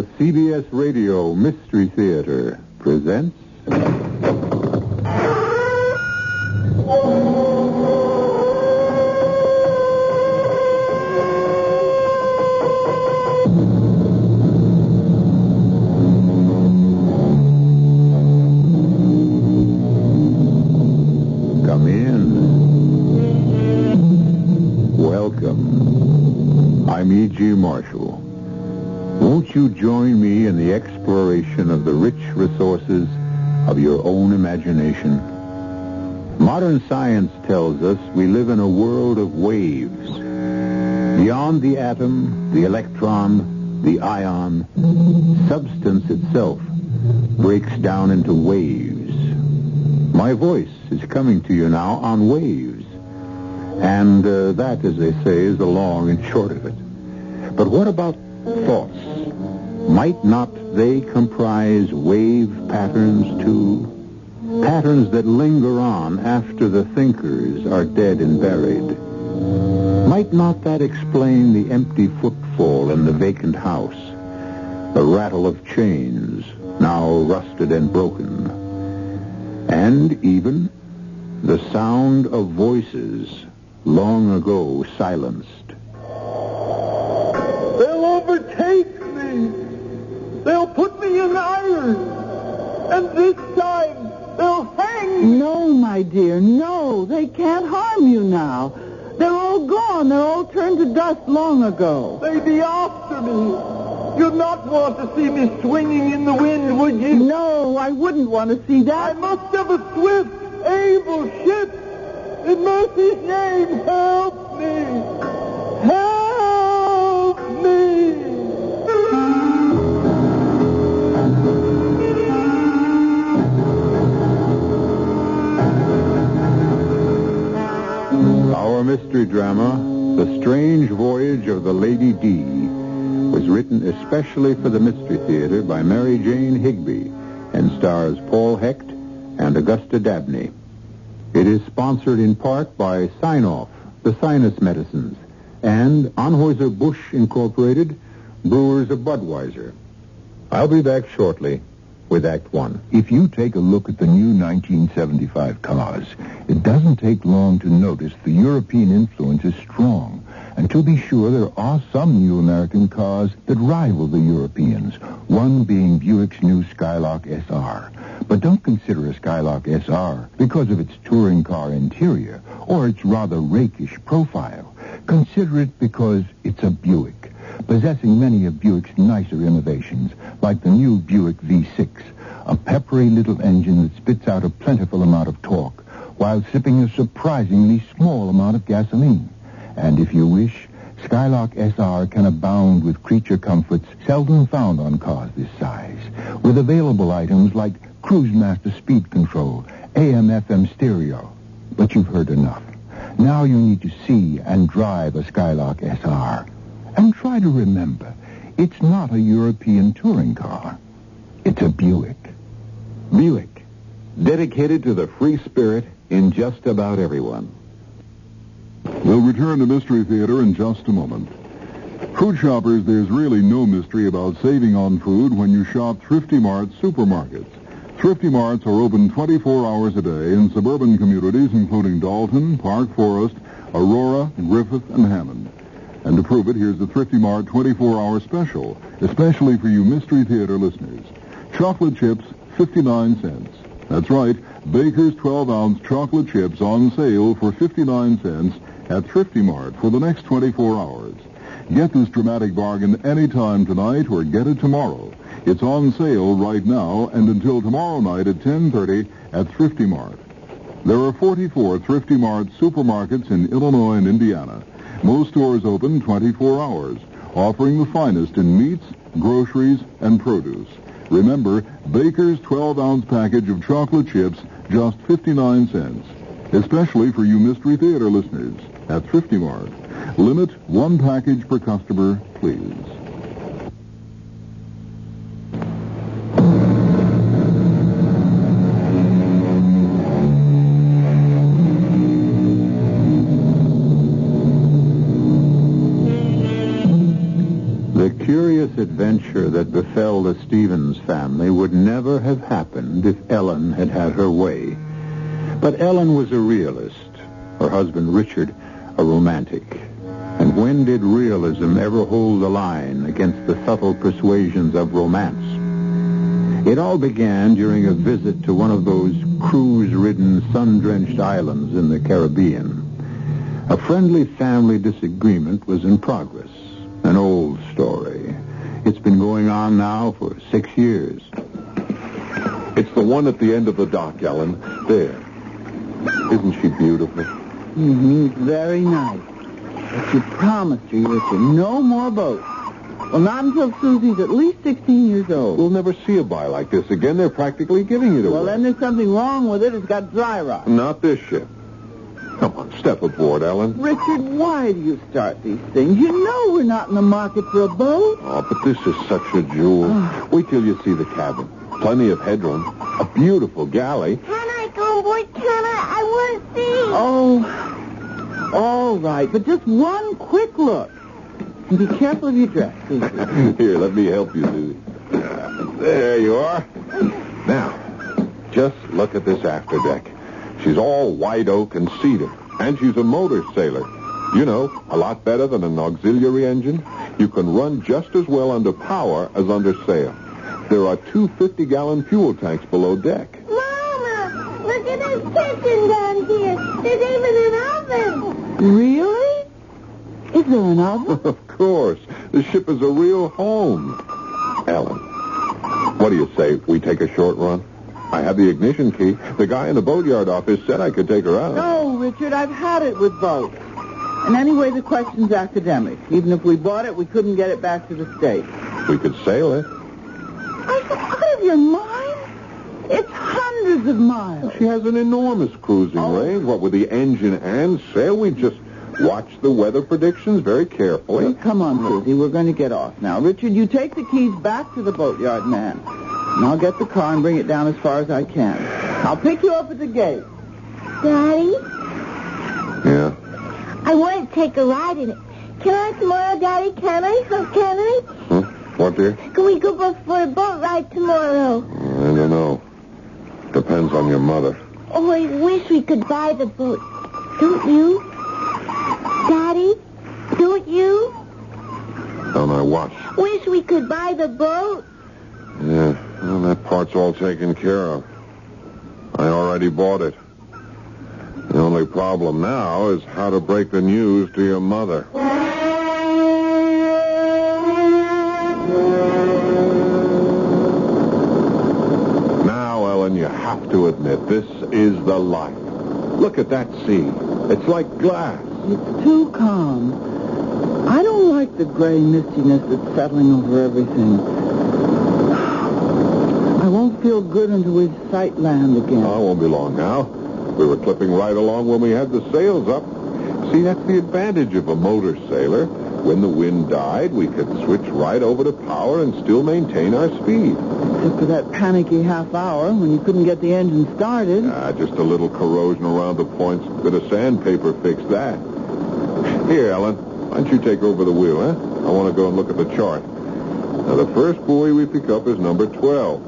The CBS Radio Mystery Theater presents... Come in. Welcome. I'm E.G. Marshall. Won't you join me in the exploration of the rich resources of your own imagination? Modern science tells us we live in a world of waves. Beyond the atom, the electron, the ion, substance itself breaks down into waves. My voice is coming to you now on waves. And that, as they say, is the long and short of it. But what about thoughts? Might not they comprise wave patterns, too? Patterns that linger on after the thinkers are dead and buried. Might not that explain the empty footfall in the vacant house, the rattle of chains, now rusted and broken, and even the sound of voices long ago silenced? They'll overtake me. They'll put me in irons. And this time, they'll hang me. No, my dear, no. They can't harm you now. They're all gone. They're all turned to dust long ago. They'd be after me. You'd not want to see me swinging in the wind, would you? No, I wouldn't want to see that. I must have a swift, able ship. In mercy's name, help me. Help me. Our mystery drama, The Strange Voyage of the Lady D, was written especially for the Mystery Theater by Mary Jane Higby and stars Paul Hecht and Augusta Dabney. It is sponsored in part by Sign-Off, the sinus medicines, and Anheuser-Busch Incorporated, brewers of Budweiser. I'll be back shortly with Act One. If you take a look at the new 1975 cars, it doesn't take long to notice the European influence is strong. And to be sure, there are some new American cars that rival the Europeans, one being Buick's new Skylark SR. But don't consider a Skylark SR because of its touring car interior or its rather rakish profile. Consider it because it's a Buick, possessing many of Buick's nicer innovations, like the new Buick V6, a peppery little engine that spits out a plentiful amount of torque while sipping a surprisingly small amount of gasoline. And if you wish, Skylark SR can abound with creature comforts seldom found on cars this size, with available items like Cruise Master speed control, AM/FM stereo. But you've heard enough. Now you need to see and drive a Skylark SR. And try to remember, it's not a European touring car. It's a Buick. Buick, dedicated to the free spirit in just about everyone. We'll return to Mystery Theater in just a moment. Food shoppers, there's really no mystery about saving on food when you shop Thrifty Mart supermarkets. Thrifty Marts are open 24 hours a day in suburban communities including Dalton, Park Forest, Aurora, Griffith, and Hammond. And to prove it, here's the Thrifty Mart 24-hour special, especially for you Mystery Theater listeners. Chocolate chips, 59 cents. That's right, Baker's 12-ounce chocolate chips on sale for 59 cents at Thrifty Mart for the next 24 hours. Get this dramatic bargain anytime tonight or get it tomorrow. It's on sale right now and until tomorrow night at 10:30 at Thrifty Mart. There are 44 Thrifty Mart supermarkets in Illinois and Indiana. Most stores open 24 hours, offering the finest in meats, groceries, and produce. Remember, Baker's 12-ounce package of chocolate chips, just 59 cents. Especially for you Mystery Theater listeners at Thrifty Mart. Limit one package per customer, please. The curious misadventure that befell the Stevens family would never have happened if Ellen had had her way. But Ellen was a realist. Her husband, Richard, a romantic. And when did realism ever hold the line against the subtle persuasions of romance? It all began during a visit to one of those cruise-ridden, sun-drenched islands in the Caribbean. A friendly family disagreement was in progress. An old story. It's been going on now for 6 years. It's the one at the end of the dock, Ellen. There. Isn't she beautiful? Mm-hmm. Very nice. But you promised her, Richard, no more boats. Well, not until Susie's at least 16 years old. We'll never see a buy like this again. They're practically giving it away. Well, then there's something wrong with it. It's got dry rot. Not this ship. Come on, step aboard, Ellen. Richard, why do you start these things? You know we're not in the market for a boat. Oh, but this is such a jewel. Wait till you see the cabin. Plenty of headroom. A beautiful galley. Can I go aboard? Can I? I want to see. Oh, all right, but just one quick look. And be careful of your dress, Susie. Here, let me help you, Susie. There you are. Now, just look at this afterdeck. She's all white oak and cedar, and she's a motor sailor. You know, a lot better than an auxiliary engine. You can run just as well under power as under sail. There are 2 50-gallon fuel tanks below deck. Mama, look at this kitchen down here. There's even an oven. Really? Is there an oven? Of course. The ship is a real home. Ellen, what do you say we take a short run? I have the ignition key. The guy in the boatyard office said I could take her out. No, Richard, I've had it with boats. And anyway, the question's academic. Even if we bought it, we couldn't get it back to the States. We could sail it. Are you out of your mind? It's hundreds of miles. She has an enormous cruising range. What with the engine and sail, we just watch the weather predictions very carefully. Well, come on, Susie. We're going to get off now. Richard, you take the keys back to the boatyard man. And I'll get the car and bring it down as far as I can. I'll pick you up at the gate. Daddy, Yeah? I want to take a ride in it. Can I tomorrow, Daddy? Can I? Oh, can I? Huh? What, dear? Can we go for a boat ride tomorrow? I don't know. Depends on your mother. Oh, I wish we could buy the boat. Don't you? Daddy, don't you? Don't I what? Wish we could buy the boat? Yeah, well, that part's all taken care of. I already bought it. The only problem now is how to break the news to your mother. Now, Ellen, you have to admit, this is the life. Look at that sea. It's like glass. It's too calm. I don't like the gray mistiness that's settling over everything. I won't feel good until we sight land again. Oh, it won't be long now. We were clipping right along when we had the sails up. See, that's the advantage of a motor sailor. When the wind died, we could switch right over to power and still maintain our speed. Except for that panicky half hour when you couldn't get the engine started. Just a little corrosion around the points. Bit of sandpaper fixed that. Here, Ellen, why don't you take over the wheel, huh? I want to go and look at the chart. Now, the first buoy we pick up is number 12.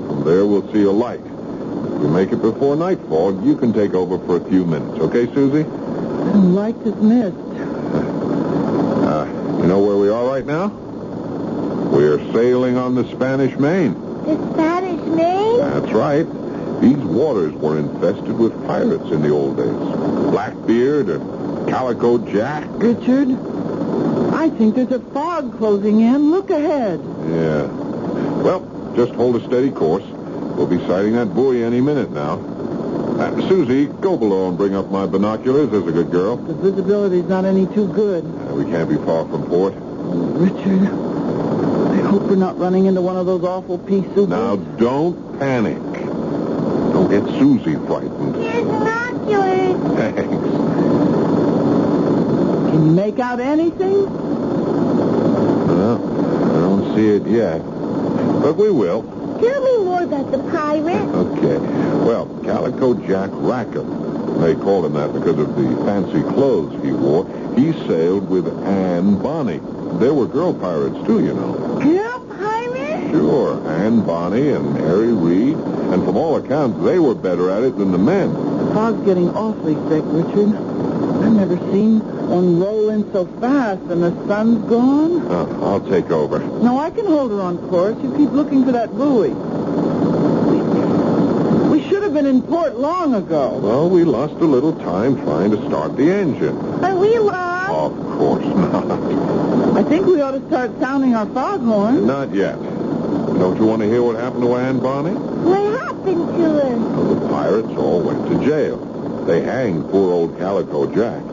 From there, we'll see a light. If we make it before nightfall, you can take over for a few minutes. Okay, Susie? Light is missed. You know where we are right now? We're sailing on the Spanish Main. The Spanish Main? That's right. These waters were infested with pirates in the old days. Blackbeard and Calico Jack. Richard, I think there's a fog closing in. Look ahead. Yeah. Well, just hold a steady course. We'll be sighting that buoy any minute now. Susie, go below and bring up my binoculars. There's a good girl. The visibility's not any too good. We can't be far from port. Richard, I hope we're not running into one of those awful pea soup. Now, don't panic. Don't get Susie frightened. Here's binoculars. Thanks. Can you make out anything? Well, I don't see it yet. But we will. Tell me more about the pirate. Okay. Well, Calico Jack Rackham, they called him that because of the fancy clothes he wore. He sailed with Anne Bonny. there were girl pirates, too, you know. Girl pirates? Sure, Anne Bonny and Mary Reed. And from all accounts, they were better at it than the men. The fog's getting awfully thick, Richard. I've never seen one roll in so fast and the sun's gone. I'll take over. No, I can hold her on course. You keep looking for that buoy. We should have been in port long ago. Well, we lost a little time trying to start the engine. Are we lost? Of course not. I think we ought to start sounding our foghorn. Not yet. Don't you want to hear what happened to Anne Bonny? What happened to her? Well, the pirates all went to jail. They hanged poor old Calico Jack.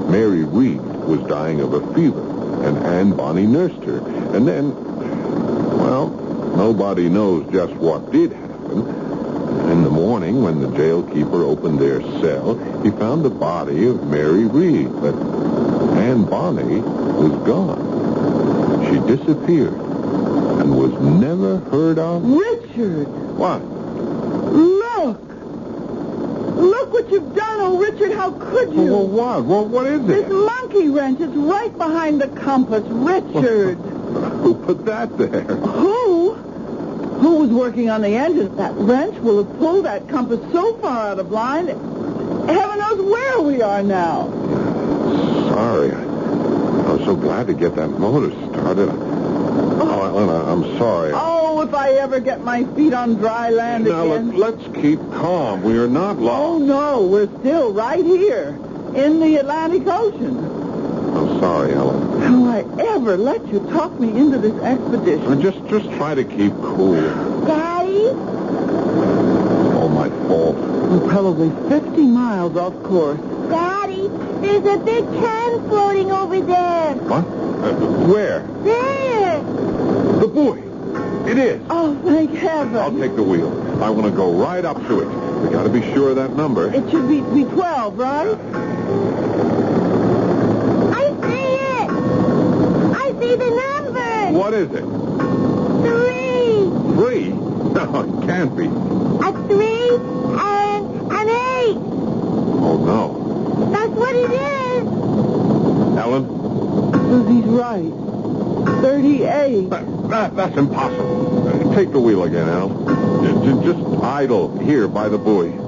Mary Reed was dying of a fever, and Anne Bonny nursed her. And then, well, nobody knows just what did happen. In the morning, when the jailkeeper opened their cell, he found the body of Mary Reed, but Anne Bonny was gone. She disappeared and was never heard of. Richard! What? Look! Look what you've done, oh, Richard. How could you? Well, what? Well, what is This it? monkey wrench is right behind the compass. Richard! Who put that there? Who? Who was working on the engine? That wrench will have pulled that compass so far out of line, heaven knows where we are now. Sorry. I was so glad to get that motor started. Oh, Ellen, I'm sorry. Oh, if I ever get my feet on dry land Now, again. let's keep calm. We are not Oh, lost. no, we're still right here in the Atlantic Ocean. I'm sorry, Ellen. How do I ever let you talk me into this expedition? Just try to keep cool. Daddy? All my fault. We're probably 50 miles off course. Daddy, there's a big can floating over there. What? Where? There. The buoy. It is. Oh, thank heaven. I'll take the wheel. I want to go right up to it. We got to be sure of that number. It should be 12, right? I see it. I see the number. What is it? 3. 3? No, it can't be. A 3 and an 8. Oh, no. That's what it is. Ellen? Susie's right. 38. That's impossible. Take the wheel again, Al. Just idle here by the buoy. There's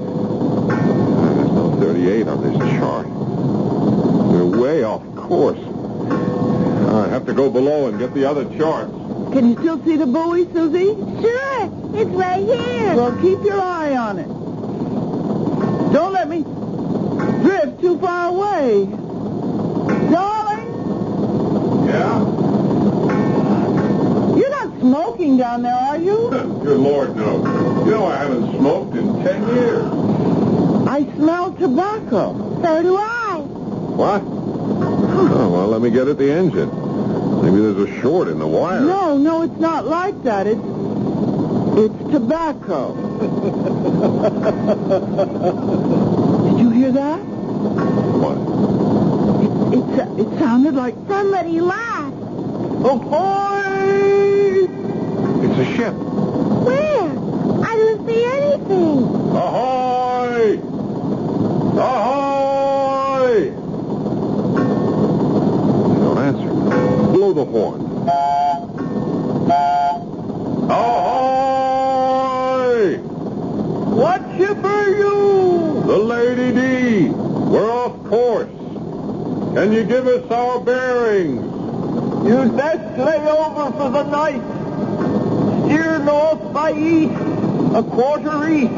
no 38 on this chart. We're way off course. I have to go below and get the other charts. Can you still see the buoy, Susie? Sure. It's right here. Well, keep your eye on it. Don't let me drift too far away. Darling, Yeah? you're not smoking down there, are you? Good Lord, no. You know I haven't smoked in 10 years. I smell tobacco. So do I. What? Oh, well, let me get at the engine. Maybe there's a short in the wire. No, it's not like that. It's tobacco. Did you hear that? What? It sounded like Somebody laughed. ahoy! It's a ship. Where? I don't see anything. Ahoy! Ahoy! They don't answer. Blow the horn. Ahoy! What ship are you? The Lady D. We're off course. Can you give us our bearings? You'd best lay over for the night. Steer north by east, a quarter east.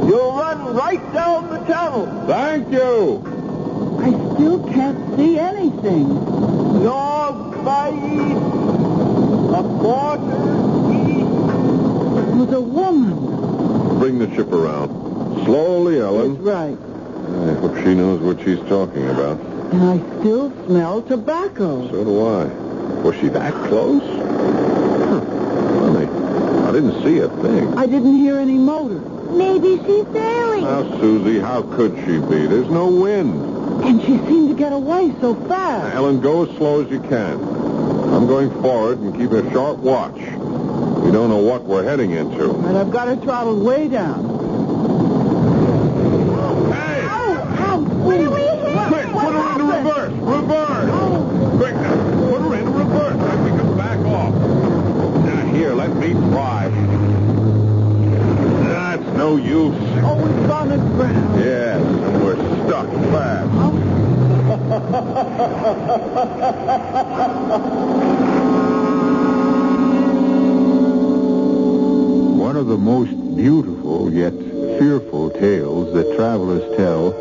You'll run right down the channel. Thank you. I still can't see anything. North by east, a quarter east. It was a woman. Bring the ship around. Slowly, That's Ellen. right. I hope she knows what she's talking about. And I still smell tobacco. So do I. Was she that close? Funny. I didn't see a thing. I didn't hear any motor. Maybe she's sailing. Now, Susie, how could she be? There's no wind. And she seemed to get away so fast. Ellen, go as slow as you can. I'm going forward and keep a sharp watch. We don't know what we're heading into. And I've got her throttled way down. Hey! What do we hear? Quick, put her into reverse! Reverse! Quick now, put her in let me try. That's no use. Oh, it's on the ground. Yes, and we're stuck fast. One of the most beautiful yet fearful tales that travelers tell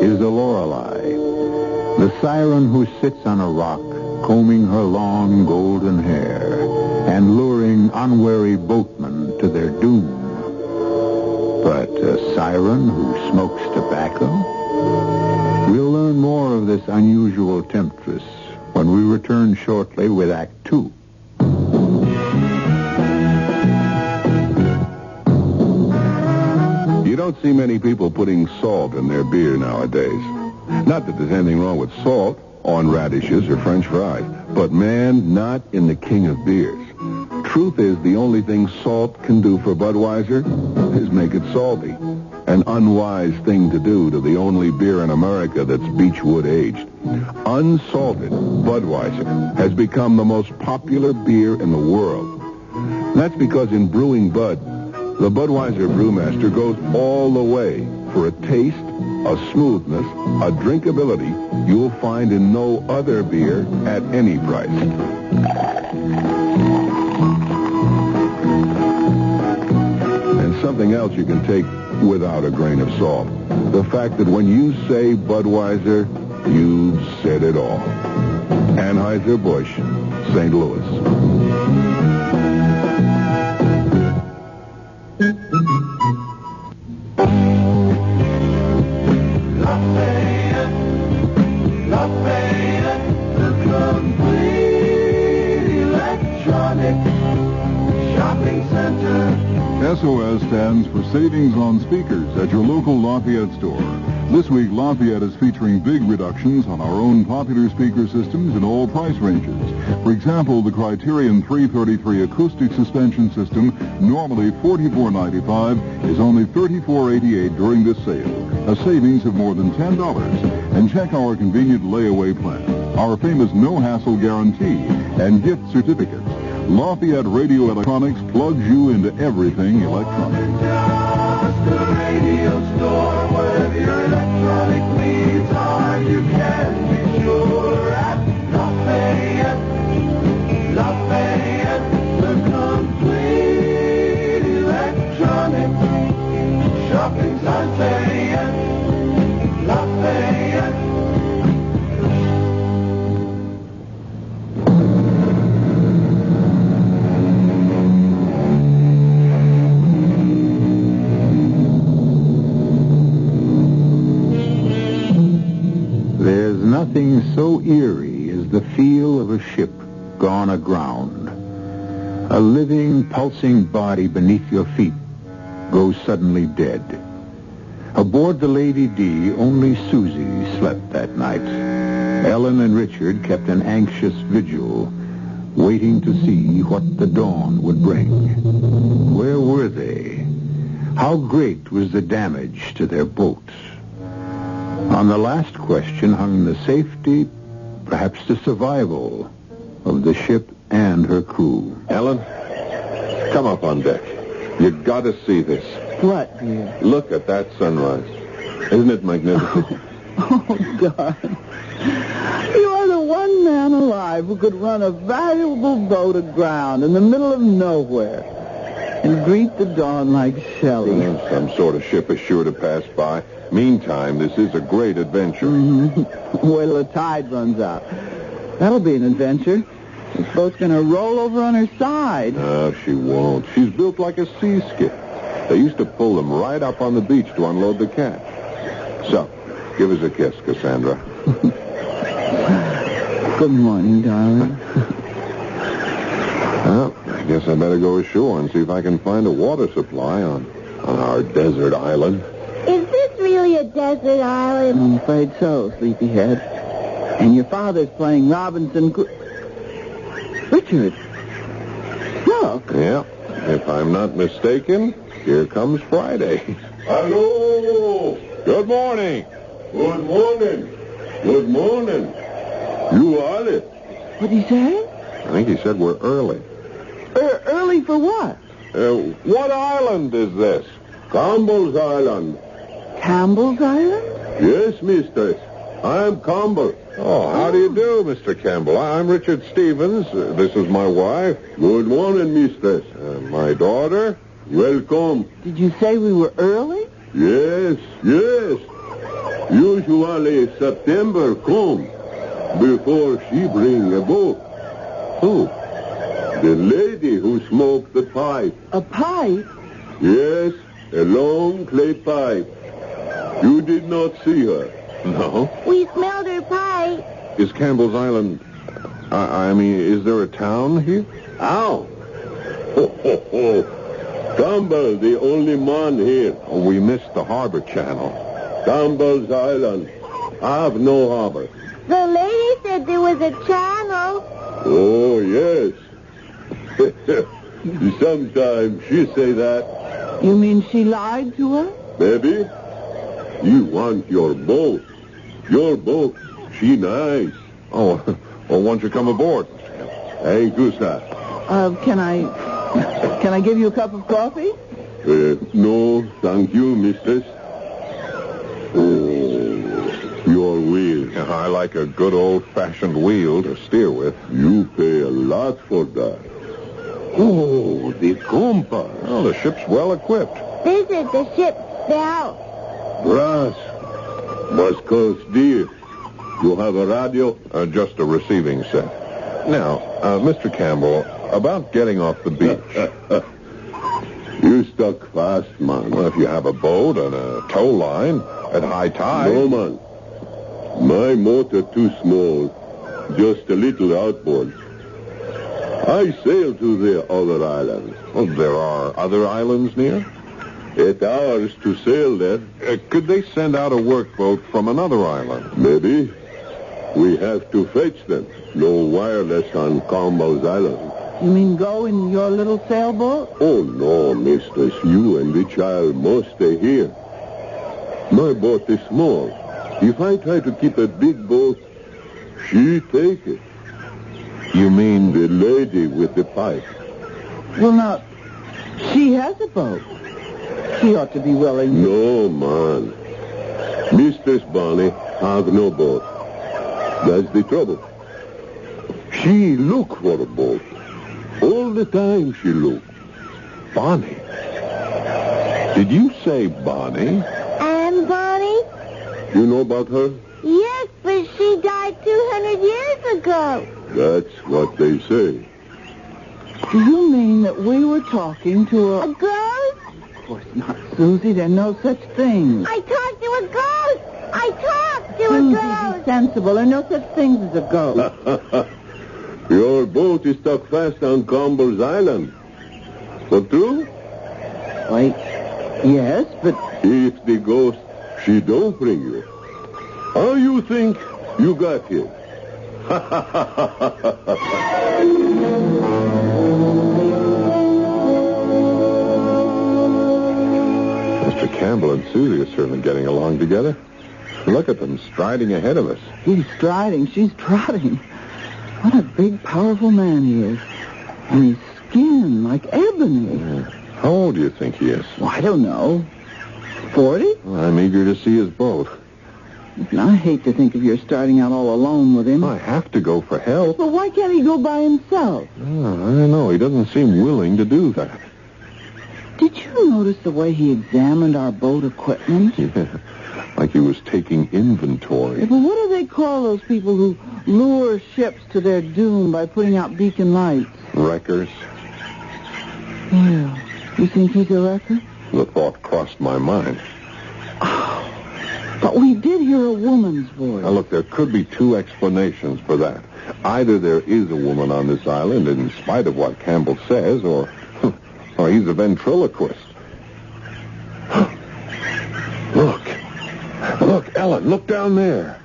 is the Lorelei, the siren who sits on a rock, combing her long golden hair and luring unwary boatmen to their doom. But a siren who smokes tobacco? We'll learn more of this unusual temptress when we return shortly with Act 2. You don't see many people putting salt in their beer nowadays. Not that there's anything wrong with salt on radishes or French fries, but man, not in the king of beers. Truth is, the only thing salt can do for Budweiser is make it salty. An unwise thing to do to the only beer in America that's Beechwood aged. Unsalted Budweiser has become the most popular beer in the world. That's because in brewing Bud, the Budweiser brewmaster goes all the way for a taste, a smoothness, a drinkability you'll find in no other beer at any price. And something else you can take without a grain of salt. The fact that when you say Budweiser, you've said it all. Anheuser-Busch, St. Louis. SOS stands for Savings on Speakers at your local Lafayette store. This week, Lafayette is featuring big reductions on our own popular speaker systems in all price ranges. For example, the Criterion 333 acoustic suspension system, normally $44.95, is only $34.88 during this sale, a savings of more than $10. And check our convenient layaway plan, our famous no-hassle guarantee, and gift certificates. Lafayette Radio Electronics plugs you into everything electronic. Just a radio store, wherever your electronic needs are, you can be sure at Lafayette. Lafayette, the complete electronic shopping Lafayette. Lafayette. Nothing so eerie as the feel of a ship gone aground. A living, pulsing body beneath your feet goes suddenly dead. Aboard the Lady D, only Susie slept that night. Ellen and Richard kept an anxious vigil, waiting to see what the dawn would bring. Where were they? How great was the damage to their boats? On the last question hung the safety, perhaps the survival, of the ship and her crew. Ellen, come up on deck. You got to see this. What, dear? Look at that sunrise. Isn't it magnificent? Oh, darling. You are the one man alive who could run a valuable boat aground in the middle of nowhere and greet the dawn like Shelley. Some sort of ship is sure to pass by. Meantime, this is a great adventure. Mm-hmm. Wait till the tide runs out. That'll be an adventure. This boat's going to roll over on her side. No, she won't. She's built like a sea skiff. They used to pull them right up on the beach to unload the catch. So, give us a kiss, Cassandra. Good morning, darling. Well, I guess I better go ashore and see if I can find a water supply on our desert island. Is this really a desert island? I'm afraid so, sleepyhead. And your father's playing Robinson Richard, look. Yeah, if I'm not mistaken, here comes Friday. Hello! Good morning! Good morning! Good morning! You are it. What'd he say? I think he said we're early. Early Waiting for what? What island is this? Campbell's Island. Campbell's Island? Yes, mistress. I'm Campbell. Oh, how do you do, Mr. Campbell? I'm Richard Stevens. This is my wife. Good morning, mistress. My daughter. Welcome. Did you say we were early? Yes. Usually September come before she bring a boat. Who? The lady who smoked the pipe. A pipe? Yes, a long clay pipe. You did not see her. No. We smelled her pie. Is Campbell's Island... I mean, is there a town here? Ow! Ho. Campbell, the only man here. Oh, we missed the harbor channel. Campbell's Island. Have no harbor. The lady said there was a channel. Oh, yes. Sometimes she say that. You mean she lied to us? Baby, you want your boat. Your boat, she nice. Oh, well, why don't you come aboard? Thank you, sir. Can I give you a cup of coffee? No, thank you, mistress. Oh, your wheel. Yeah, I like a good old-fashioned wheel to steer with. You pay a lot for that. Oh, the compass. Well, the ship's well equipped. This is the ship's bell. Brass. Must cost dear. You have a radio? Just a receiving set. Now, Mr. Campbell, about getting off the beach. You stuck fast, man. Well, if you have a boat and a tow line at high tide... No, man. My motor too small. Just a little outboard. I sail to the other islands. Well, there are other islands near? 8 hours to sail there. Could they send out a workboat from another island? Maybe. We have to fetch them. No wireless on Campbell's Island. You mean go in your little sailboat? Oh, no, mistress. You and the child must stay here. My boat is small. If I try to keep a big boat, she take it. You mean... The lady with the pipe. Well, now, she has a boat. She ought to be willing. No, man. Mistress Bonnie have no boat. That's the trouble. She look for a boat. All the time she look. Bonnie. Did you say Bonnie? And Bonnie? You know about her? Yes, but she died 200 years ago. That's what they say. Do you mean that we were talking to A ghost? Of course not, Susie. There are no such things. I talked to a ghost. I talked to a Susie, be ghost. sensible. There are no such things as a ghost. Your boat is stuck fast on Campbell's Island. For true? Wait. Yes, but... If the ghost, she don't bring you. How you think you got here? Mr. Campbell and Susie are certainly getting along together. Look at them striding ahead of us. He's striding. She's trotting. What a big, powerful man he is. And his skin like ebony. How old do you think he is? Well, I don't know. 40? Well, I'm eager to see his boat. I hate to think of your starting out all alone with him. I have to go for help. But why can't he go by himself? Oh, I don't know. He doesn't seem willing to do that. Did you notice the way he examined our boat equipment? Yeah, like he was taking inventory. Yeah, but what do they call those people who lure ships to their doom by putting out beacon lights? Wreckers. Well, you think he's a wrecker? The thought crossed my mind. But we did hear a woman's voice. Now, look, there could be two explanations for that. Either there is a woman on this island in spite of what Campbell says, or he's a ventriloquist. Look, Ellen, look down there.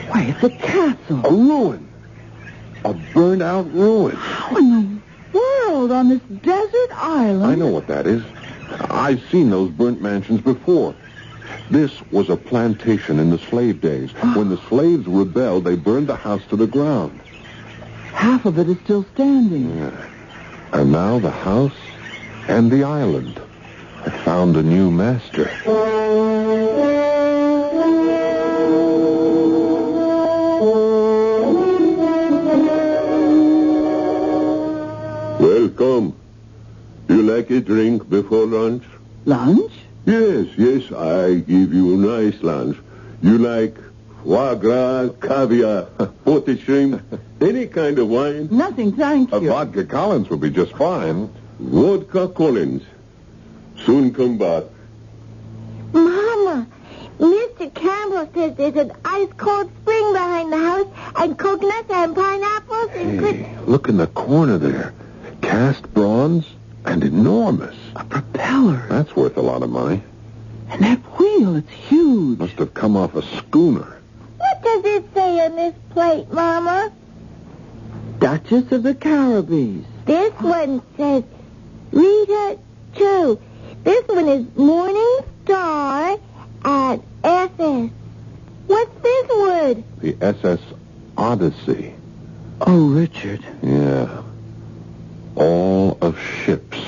Why, it's a castle. A ruin. A burned-out ruin. How in the world on this desert island? I know what that is. I've seen those burnt mansions before. This was a plantation in the slave days. When the slaves rebelled, they burned the house to the ground. Half of it is still standing. Yeah. And now the house and the island had found a new master. Welcome. You like a drink before lunch? Lunch? Yes, I give you nice lunch. You like foie gras, caviar, potted shrimp, any kind of wine? Nothing, thank A you. vodka Collins would be just fine. Vodka Collins. Soon come back. Mama, Mr. Campbell says there's an ice-cold spring behind the house and coconuts and pineapples and Hey, look in the corner there. Cast bronze and enormous. A propeller. That's worth a lot of money. And that wheel, it's huge. Must have come off a schooner. What does it say on this plate, Mama? Duchess of the Caribbees. This one says Rita 2. This one is Morning Star at SS. What's this word? The SS Odyssey. Oh, Richard, Yeah. All of ships.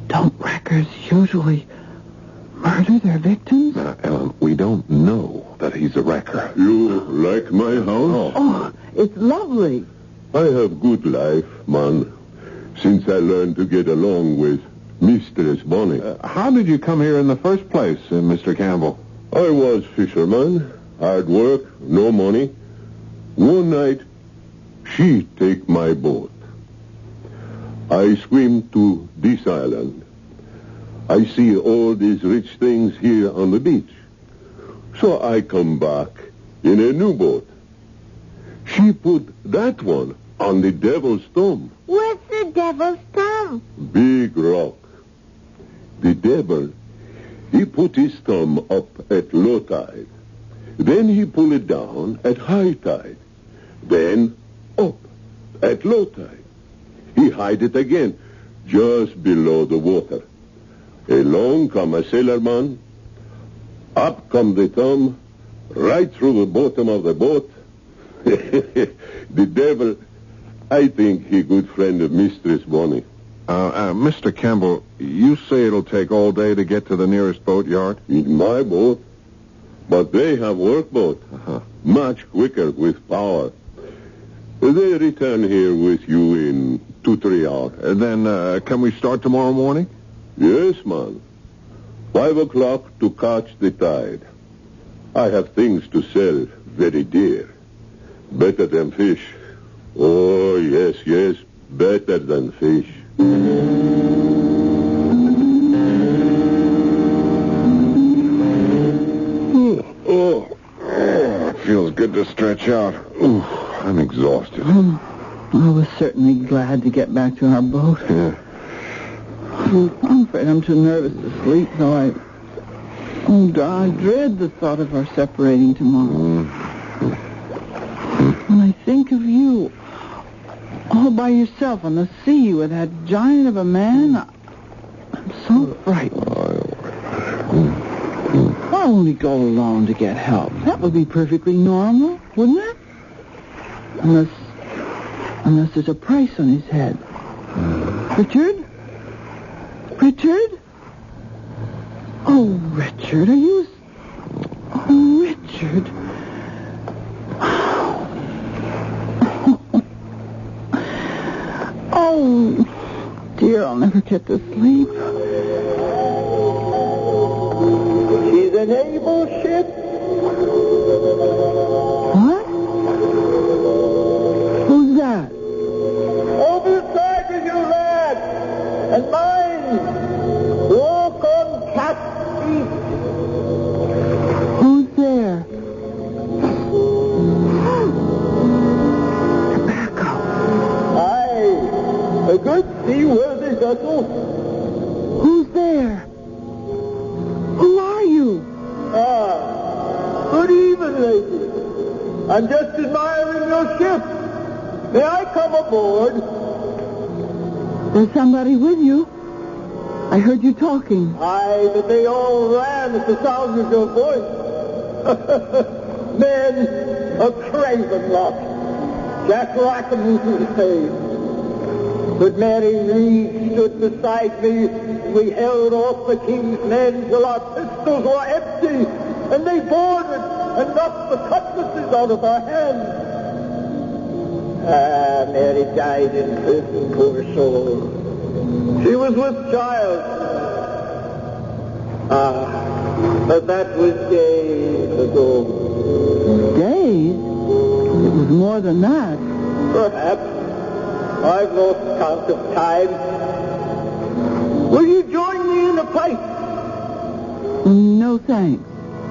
don't wreckers usually murder their victims? Now, Ellen, we don't know that he's a wrecker. You like my house? Oh, it's lovely. I have good life, man, since I learned to get along with Mistress Bonnie. How did you come here in the first place, Mr. Campbell? I was fisherman, hard work, no money. One night, she take my boat. I swim to this island. I see all these rich things here on the beach. So I come back in a new boat. She put that one on the devil's thumb. What's the devil's thumb? Big rock. The devil, he put his thumb up at low tide. Then he pull it down at high tide. Then up at low tide. He hide it again, just below the water. Along come a sailorman. Up come the thumb, right through the bottom of the boat. The devil, I think he good friend of Mistress Bonnie. Mr. Campbell, you say it'll take all day to get to the nearest boatyard? In my boat. But they have workboat. Much quicker with power. They return here with you in 2-3 hours. Then, can we start tomorrow morning? Yes, man. 5 o'clock to catch the tide. I have things to sell very dear. Better than fish. Oh, yes, better than fish. It feels good to stretch out. Ooh, I'm exhausted. I was certainly glad to get back to our boat. Yeah. I'm afraid I'm too nervous to sleep, though I dread the thought of our separating tomorrow. When I think of you, all by yourself on the sea with that giant of a man, I'm so frightened. I'll only go alone to get help. That would be perfectly normal, wouldn't it? Unless there's a price on his head. Richard? Richard? Oh, Richard, are you... Oh, Richard. Oh, dear, I'll never get to sleep. She's a naval ship. What? Who's that? Overside with you, lad. And mind, walk on cat's feet. Who's there? Tobacco. Aye, a good seaworthy vessel. Who's there? Who are you? Good evening, lady. I'm just admiring your ship. May I come aboard? There's somebody with you. I heard you talking. Aye, but they all ran at the sound of your voice. Men, a craven lot. Jack Rackham was his name. But Mary Reed stood beside me. We held off the king's men till our pistols were empty, and they boarded and knocked the cutlasses out of our hands. Mary died in prison, poor soul. She was with child. But that was days ago. Days? It was more than that. Perhaps. I've lost count of time. Will you join me in a pipe? No, thanks.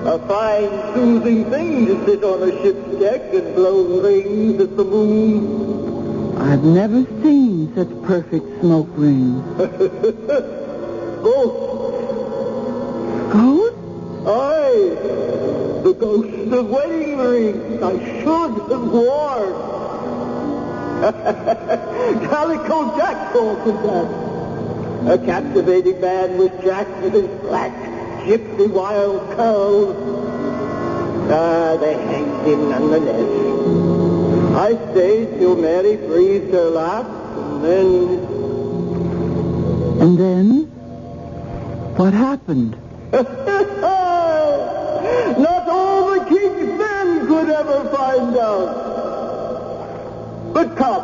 A fine, soothing thing to sit on a ship's deck and blow rings at the moon. I've never seen such perfect smoke rings. Ghost. Ghost? Aye. The ghost of wedding rings I should have worn. Calico Jack calls him that. A captivating man with Jack with his black, gypsy wild curls. They hanged him nonetheless. I stayed till Mary breathed her last, and then... And then? What happened? Not all the king's men could ever find out. But come,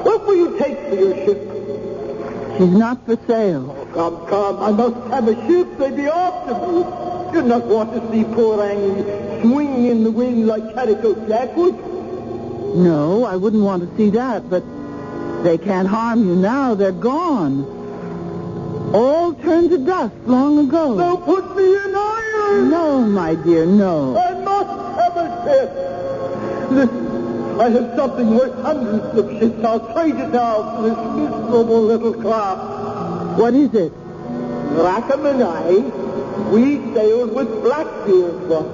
what will you take for your ship? She's not for sale. Oh, come, I must have a ship. They'd be after me. You'd not want to see poor Annie swing in the wind like Calico Jack would. No, I wouldn't want to see that, but they can't harm you now. They're gone. All turned to dust long ago. So put me in iron. No, my dear, no. I must have a ship. Listen, I have something worth hundreds of ships. I'll trade it now for this miserable little craft. What is it? Rackham and I, we sailed with Blackbeard once.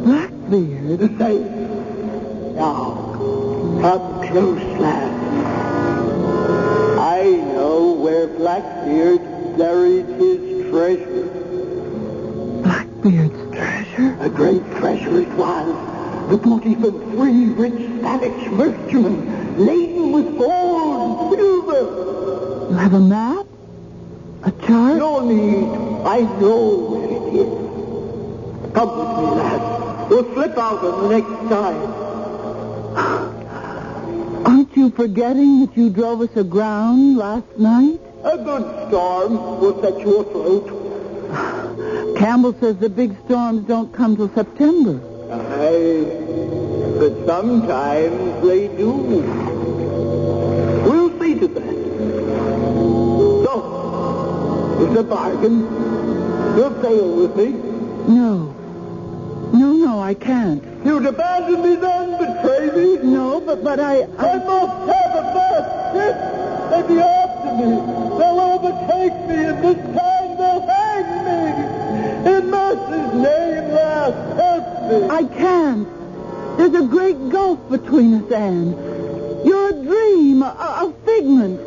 Blackbeard? The same. Now, come close, lad. I know where Blackbeard buried his treasure. Blackbeard's treasure? A great treasure it was. The booty from 3 rich Spanish merchantmen, laden with gold and silver. You have a map? A chart? No need. I know where it is. Come with me, lad. We'll slip out on the next time. Aren't you forgetting that you drove us aground last night? A good storm will set you afloat. Campbell says the big storms don't come till September. Aye, but sometimes they do. We'll see to that. So, it's a bargain. You'll sail with me. No, I can't. You'd abandon me then, betray me? No, but I must have a fast ship. They'll be after me. They'll overtake me, and this time they'll hang me. In mercy's name, lad, help me. I can't. There's a great gulf between us, Anne. You're a dream, a figment.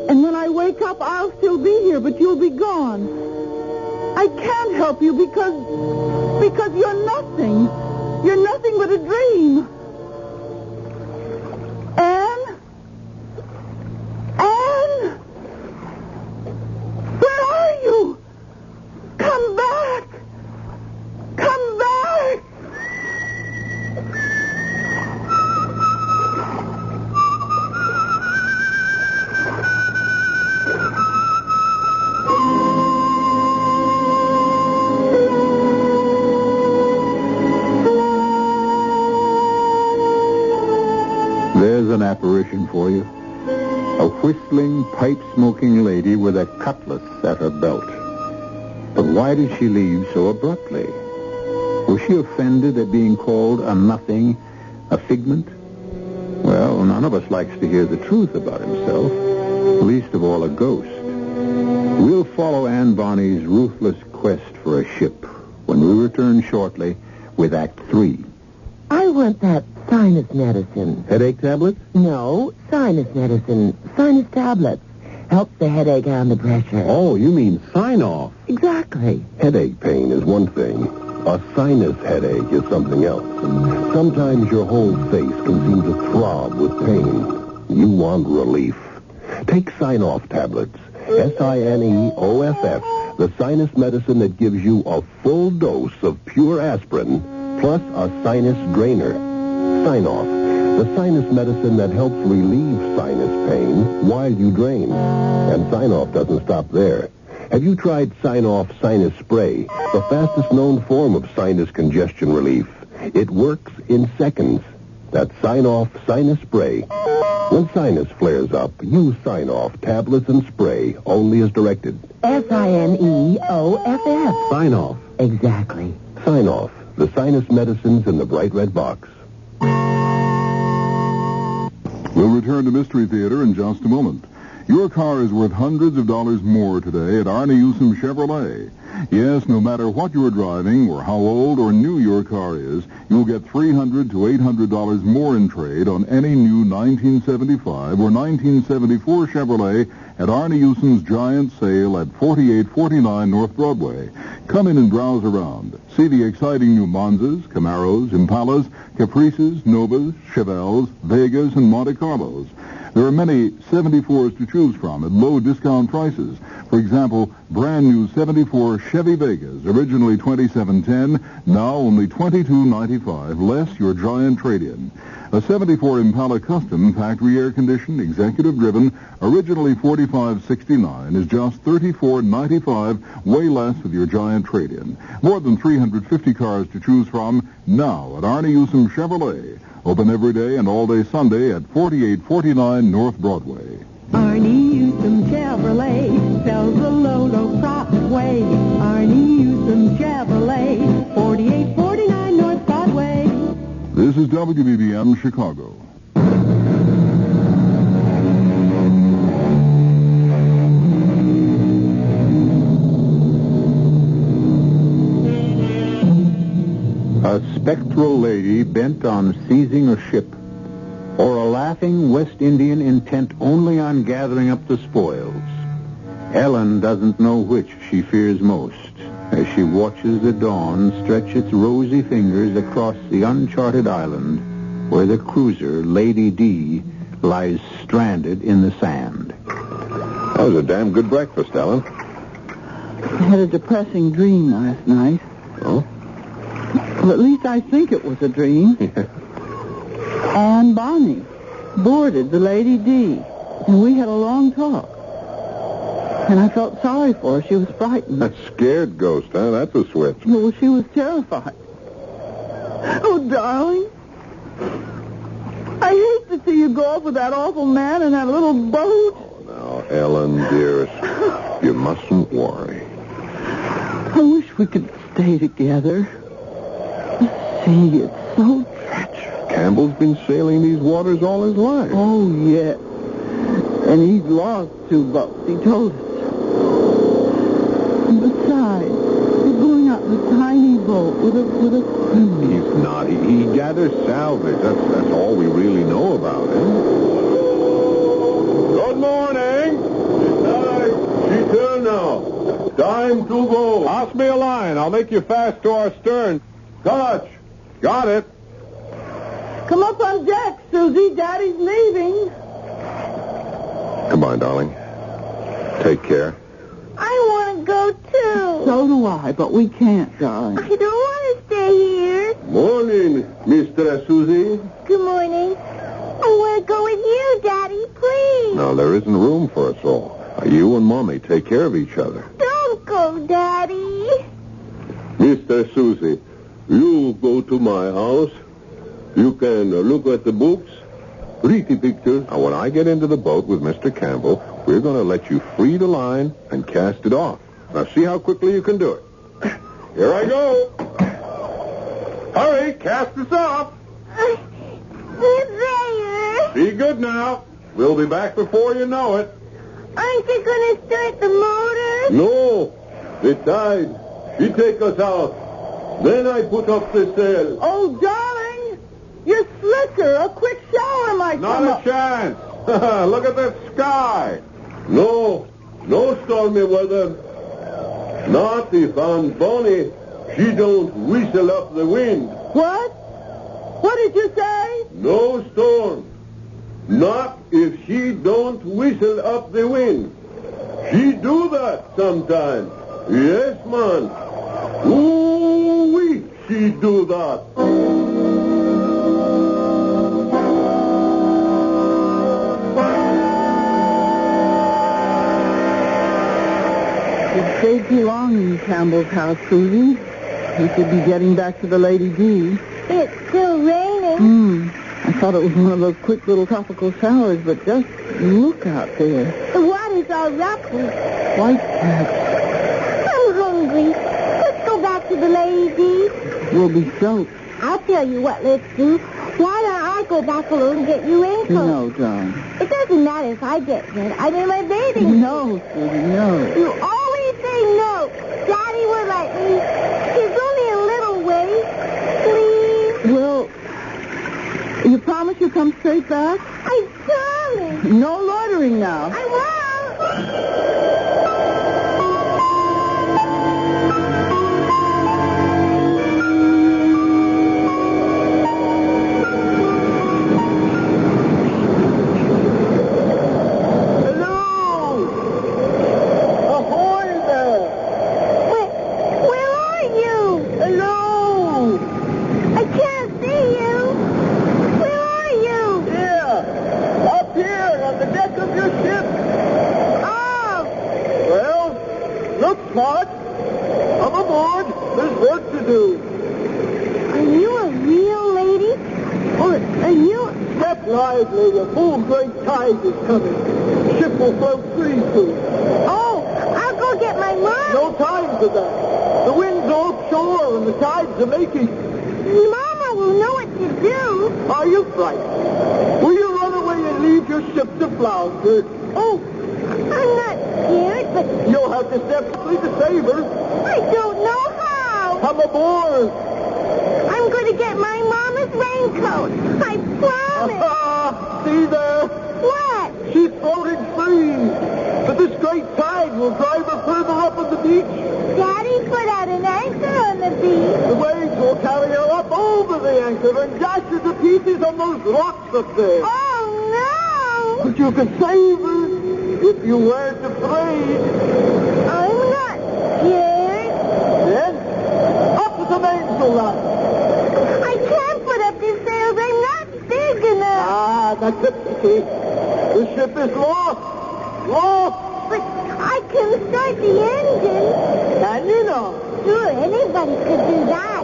And when I wake up, I'll still be here, but you'll be gone. I can't help you because you're nothing. You're nothing but a dream. Anne? Anne? Where are you? Come back! Come back! There's an apparition for you. A whistling, pipe-smoking lady with a cutlass at her belt. But why did she leave so abruptly? Was she offended at being called a nothing, a figment? Well, none of us likes to hear the truth about himself, least of all a ghost. We'll follow Anne Bonny's ruthless quest for a ship when we return shortly with Act 3. I want that sinus medicine. Headache tablets? No, sinus medicine. Sinus tablets. Helps the headache and the pressure. Oh, you mean sign-off. Exactly. Headache pain is one thing. A sinus headache is something else. Sometimes your whole face can seem to throb with pain. You want relief. Take Sign-Off tablets. Sineoff, the sinus medicine that gives you a full dose of pure aspirin plus a sinus drainer. Sign-Off, the sinus medicine that helps relieve sinus pain while you drain. And Sign-Off doesn't stop there. Have you tried Sign-Off Sinus Spray, the fastest known form of sinus congestion relief? It works in seconds. That's Sign-Off Sinus Spray. When sinus flares up, use Sign-Off tablets and spray only as directed. Sineoff. Sign-Off. Exactly. Sign-Off, the sinus medicines in the bright red box. We'll return to Mystery Theater in just a moment. Your car is worth hundreds of dollars more today at Arnie Newsom Chevrolet. Yes, no matter what you're driving or how old or new your car is, you'll get $300 to $800 more in trade on any new 1975 or 1974 Chevrolet at Arnie Newsom's giant sale at 4849 North Broadway. Come in and browse around. See the exciting new Monzas, Camaros, Impalas, Caprices, Novas, Chevelles, Vegas, and Monte Carlos. There are many 74s to choose from at low discount prices. For example, brand new 74 Chevy Vegas, originally $27.10, now only $22.95, less your giant trade-in. A 74 Impala Custom, factory air-conditioned, executive-driven, originally $45.69, is just $34.95, way less with your giant trade-in. More than 350 cars to choose from now at Arnie Newsom Chevrolet. Open every day and all day Sunday at 4849 North Broadway. Arnie Newsom Chevrolet sells the low profit way. Arnie Newsom Chevrolet, 4849 North Broadway. This is WBBM Chicago. A spectral lady bent on seizing a ship, or a laughing West Indian intent only on gathering up the spoils. Ellen doesn't know which she fears most as she watches the dawn stretch its rosy fingers across the uncharted island where the cruiser Lady D lies stranded in the sand. That was a damn good breakfast, Ellen. I had a depressing dream last night. Oh? Well, at least I think it was a dream. And Bonnie boarded the Lady D, and we had a long talk. And I felt sorry for her. She was frightened. That scared ghost, huh? That's a switch. Well, she was terrified. Oh, darling. I hate to see you go off with that awful man in that little boat. Oh, now, Ellen, dearest, you mustn't worry. I wish we could stay together. The sea, it's so treacherous. Campbell's been sailing these waters all his life. Oh, yes. And he's lost 2 boats. He told us. And besides, we're going out in a tiny boat with a crew. He's not. He gathers salvage. That's all we really know about him. Good morning. She turned now. Time to go. Pass me a line. I'll make you fast to our stern. Clutch. Got it. Come up on deck, Susie. Daddy's leaving. Come on, darling. Take care. I want to go, too. So do I, but we can't, darling. I don't want to stay here. Morning, Mr. Susie. Good morning. I want to go with you, Daddy, please. No, there isn't room for us all. You and Mommy take care of each other. Don't go, Daddy. Mr. Susie, you go to my house. You can look at the books, read the pictures. Now, when I get into the boat with Mr. Campbell, we're going to let you free the line and cast it off. Now, see how quickly you can do it. Here I go. Hurry, cast us off. There. Be good now. We'll be back before you know it. Aren't you going to start the motor? No, the tide. She take us out. Then I put up the sail. Oh, darling, you're slicker. A quick shower might Not come a up. chance. Look at that sky. No stormy weather. Not if Aunt Bonnie, she don't whistle up the wind. What? What did you say? No storm. Not if she don't whistle up the wind. She do that sometimes. Yes, man. Ooh-wee, she do that. You've stayed too long in Campbell's house, Susie. You should be getting back to the Lady D. It's still raining. I thought it was one of those quick little tropical showers, but just look out there. The water's all ruffled. White caps. I'm hungry. Let's go back to the Lady. Will be soaked. I'll tell you what let's do. Why don't I go back alone and get you raincoat? No, John. It doesn't matter if I get wet. I'm in my bathing suit. No, Susie, no. You always say no. Daddy will let me. It's only a little way. Please. Well, you promise you'll come straight back? I promise. No loitering now. I won't. Smart. Come aboard. There's work to do. Are you a real lady? Or are you... Step lively. A full great tide is coming. The ship will float free soon. Oh, I'll go get my mom. No time for that. The wind's offshore and the tides are making. Mama will know what to do. Are you frightened? Will you run away and leave your ship to flounder? Oh, I'm not scared, but... You'll have to step quickly to save her. I don't know how. Come aboard. I'm going to get my mama's raincoat. I promise. See there? What? She's floating free. But this great tide will drive her further up on the beach. Daddy put out an anchor on the beach. The waves will carry her up over the anchor and dash her to pieces on those rocks up there. Oh, no. But you could save her if you weren't afraid. I'm not scared. Then, up with the mainsail line. I can't put up these sails. I'm not big enough. Ah, that's a pity. The ship is lost. Lost. But I can start the engine. Can you know? Sure, anybody could do that.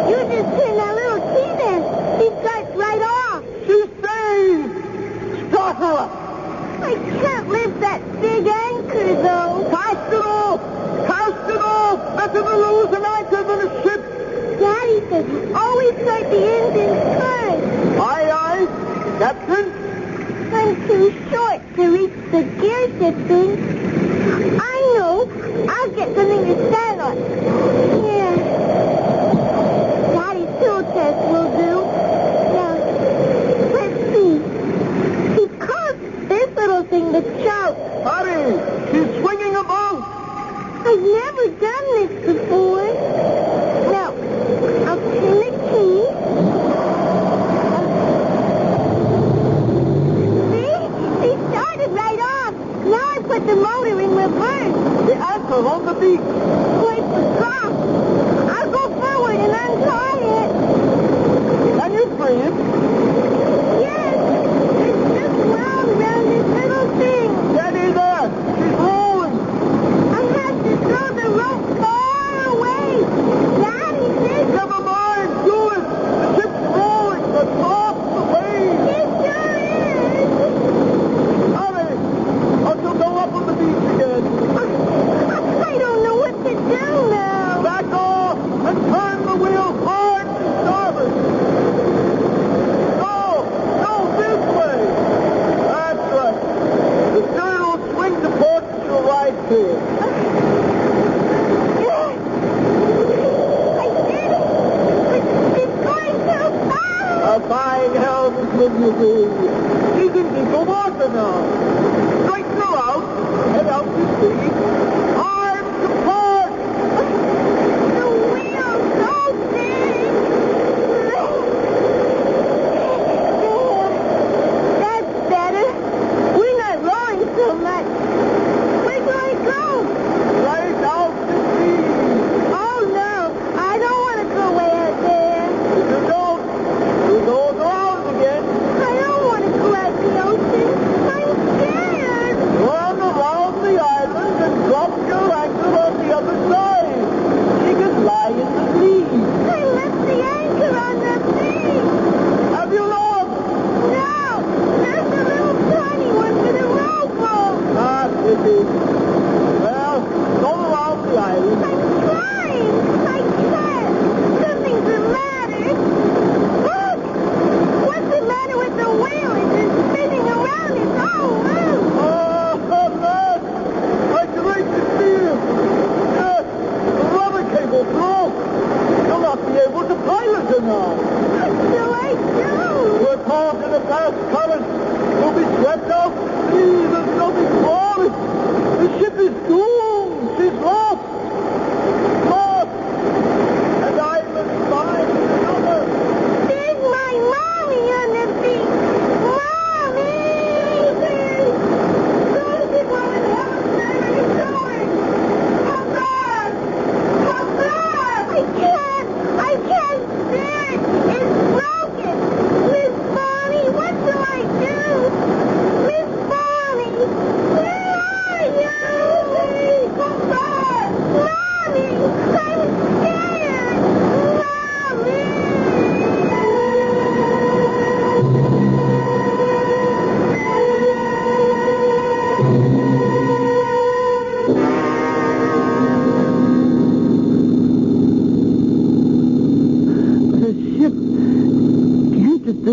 You just turn that little key there. She starts right off. She's saved. Start her up. I can't lift that big anchor, though. Cast it off. Cast it off. Better to lose an anchor than a ship. Daddy says you always start the engine first. Aye, aye. Captain? I'm too short to reach the gear shifting. I know. I'll get something to stand on. Here. Daddy's tool chest will do. Now, let's see. He calls this little thing the choke. Hurry. She's swinging a boat. I've never done this before. Now, I'll turn the key. Now I put the motor in reverse. The anchor on the beach. Towards the drop. I'll go forward and untie it. Can you free it? Yes. It's just wound around this little thing. Steady there. She's rolling. I have to throw the rope far away. Daddy says... Never mind. Do it. The ship's rolling. But off the waves. It sure is. Hurry. Or she'll go up on the beach again. I don't know what to do now. Back off and turn the wheel hard to starboard.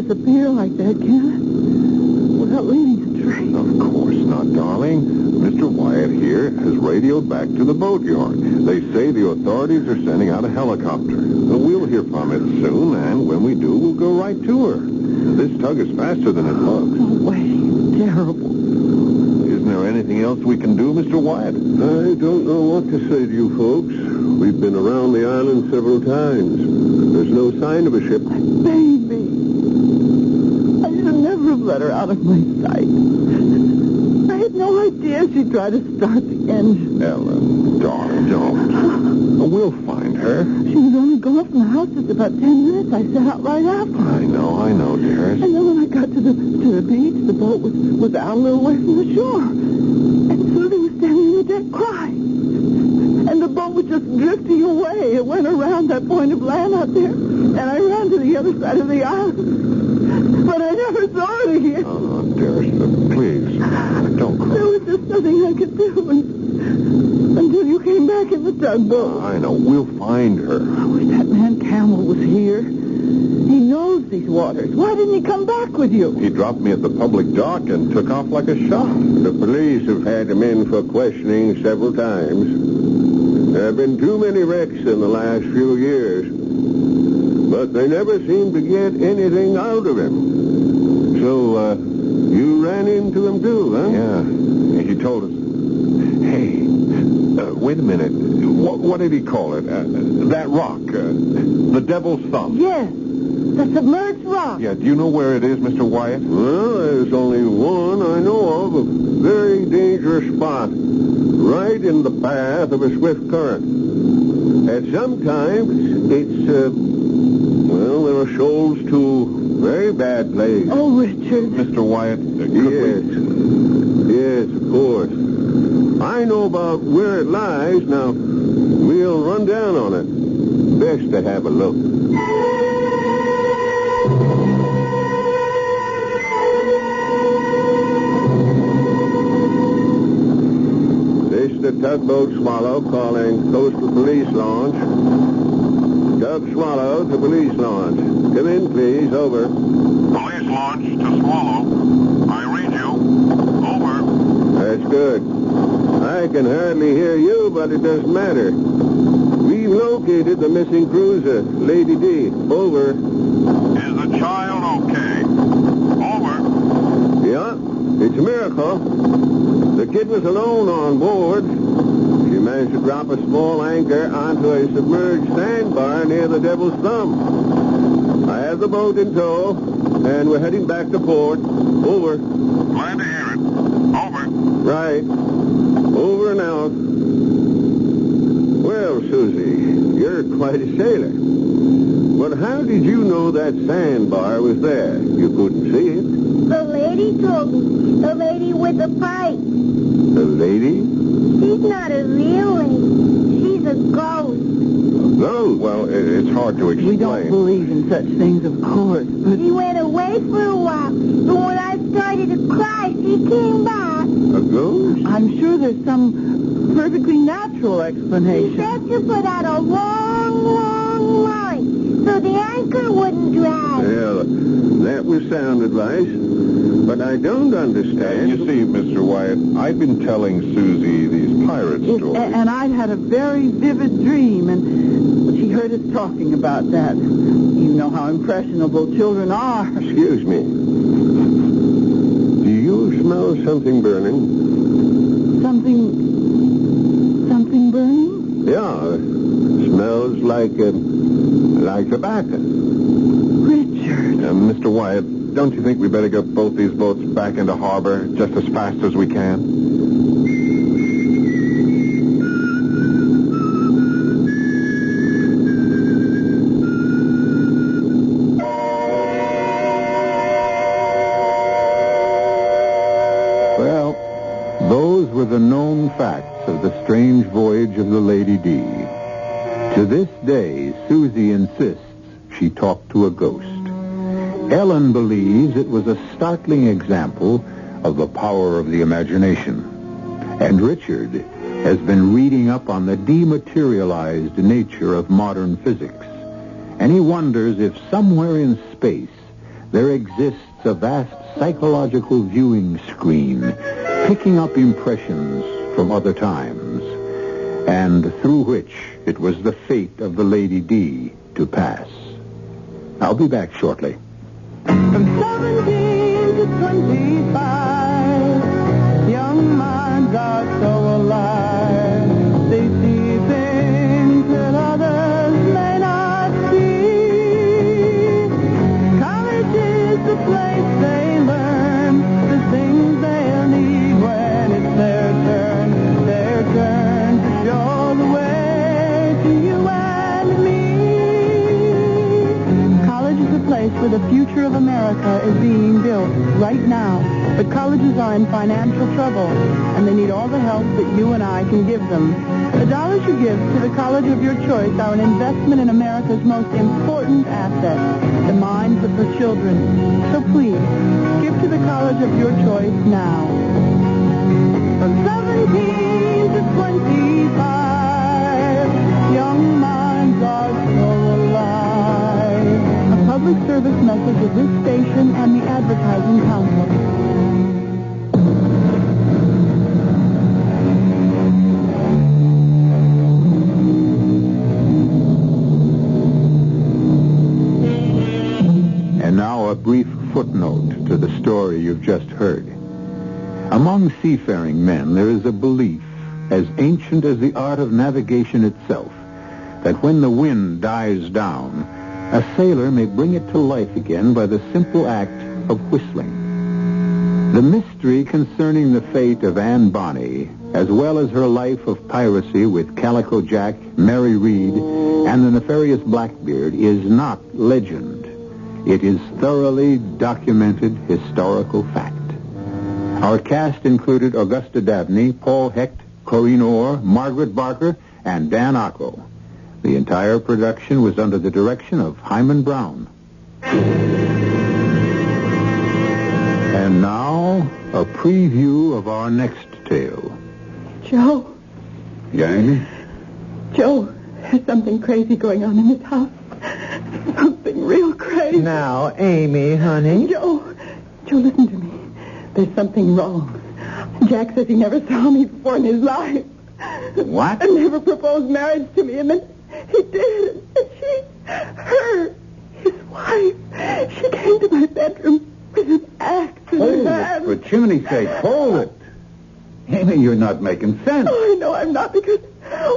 disappear like that, can it? Without leaving a trace. Of course not, darling. Mr. Wyatt here has radioed back to the boatyard. They say the authorities are sending out a helicopter. We'll hear from it soon, and when we do, we'll go right to her. This tug is faster than it looks. Oh, wait. Terrible. Isn't there anything else we can do, Mr. Wyatt? I don't know what to say to you folks. We've been around the island several times. There's no sign of a ship. Baby. I should never have let her out of my sight. I had no idea she'd try to start the engine. Ellen, darling, don't. We'll find her. She was only gone from the house just about 10 minutes. I set out right after her. I know, dearest. And then when I got to the beach, the boat was out a little way from the shore. And Susie was standing in the deck crying. And the boat was just drifting away. It went around that point of land out there. And I ran to the other side of the island. But I never saw it again. Oh, dearest, please, don't cry. There was just nothing I could do until you came back in the tugboat. I know. We'll find her. I wish that man Campbell was here. He knows these waters. Why didn't he come back with you? He dropped me at the public dock and took off like a shot. The police have had him in for questioning several times. There have been too many wrecks in the last few years. But they never seem to get anything out of him. So, you ran into him too, huh? Yeah, he told us. Hey, wait a minute. What did he call it? That rock, the Devil's Thumb. Yes, the submerged rock. Yeah, do you know where it is, Mr. Wyatt? Well, there's only one I know of, a very dangerous spot, right in the path of a swift current. And sometimes it's, there are shoals to very bad place. Oh, Richard. Mr. Wyatt, Yes, of course. I know about where it lies. Now, we'll run down on it. Best to have a look. This is the tugboat Swallow calling Coastal Police Launch. Tug Swallow to Police Launch. Come in, please. Over. Police launch to Swallow. I read you. Over. That's good. I can hardly hear you, but it doesn't matter. We've located the missing cruiser, Lady D. Over. Is the child okay? Over. Yeah, it's a miracle. The kid was alone on board. She managed to drop a small anchor onto a submerged sandbar near the Devil's Thumb. I have the boat in tow, and we're heading back to port. Over. Glad to hear it. Over. Right. Over and out. Well, Susie, you're quite a sailor. But how did you know that sandbar was there? You couldn't see it. The lady told me. The lady with the pipe. The lady? She's not a real lady. She's a ghost. No. Well, it's hard to explain. We don't believe in such things, of course, but... She went away for a while, but when I started to cry, she came back. A ghost? I'm sure there's some perfectly natural She explanation. said to put out a long, long line so the anchor wouldn't drag. Well, that was sound advice. But I don't understand. You see, Mr. Wyatt, I've been telling Susie these pirate stories. And I'd had a very vivid dream, and she heard us talking about that. You know how impressionable children are. Excuse me. Do you smell something burning? Something burning? Yeah. Smells like tobacco. Richard. Mr. Wyatt, don't you think we better get both these boats back into harbor just as fast as we can? Well, those were the known facts of the strange voyage of the Lady D. To this day, Susie insists she talked to a ghost. Ellen believes it was a startling example of the power of the imagination. And Richard has been reading up on the dematerialized nature of modern physics. And he wonders if somewhere in space there exists a vast psychological viewing screen, picking up impressions from other times, and through which it was the fate of the Lady D to pass. I'll be back shortly. From 17 to 25, young minds are so alive. They see things that others may not see. College is the place they learn the things they'll need when it's their turn to show the way to you and me. College is a place where the future of America is being built right now. But colleges are in financial trouble, and they need all the help that you and I can give them. The dollars you give to the college of your choice are an investment in America's most important asset, the minds of her children. So please, give to the college of your choice now. From 17 to 25, young minds are so alive. A public service message of this station and the Advertising Council. And now a brief footnote to the story you've just heard. Among seafaring men, there is a belief, as ancient as the art of navigation itself, that when the wind dies down, a sailor may bring it to life again by the simple act of whistling. The mystery concerning the fate of Anne Bonny, as well as her life of piracy with Calico Jack, Mary Read, and the nefarious Blackbeard, is not legend. It is thoroughly documented historical fact. Our cast included Augusta Dabney, Paul Hecht, Corinne Orr, Margaret Barker, and Dan Ocko. The entire production was under the direction of Hyman Brown. And now, a preview of our next tale. Joe. Yeah, Amy? Joe, there's something crazy going on in this house. Something real crazy. Now, Amy, honey. Joe, listen to me. There's something wrong. Jack says he never saw me before in his life. What? And never proposed marriage to me, and then he did. And his wife, she came to my bedroom with an axe in her hand. For chimney's sake, hold it. Amy, you're not making sense. Oh, I know I'm not, because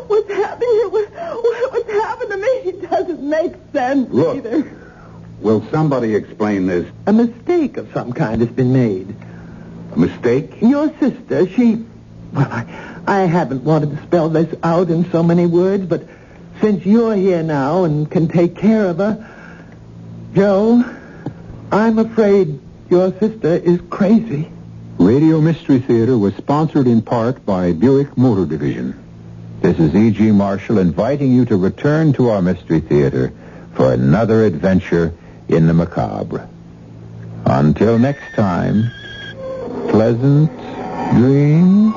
what's happening here, what's happened to me doesn't make sense either. Will somebody explain this? A mistake of some kind has been made. A mistake? Your sister, well, I haven't wanted to spell this out in so many words, but since you're here now and can take care of her, Joe, I'm afraid your sister is crazy. Radio Mystery Theater was sponsored in part by Buick Motor Division. This is E.G. Marshall inviting you to return to our Mystery Theater for another adventure in the macabre. Until next time, pleasant dreams.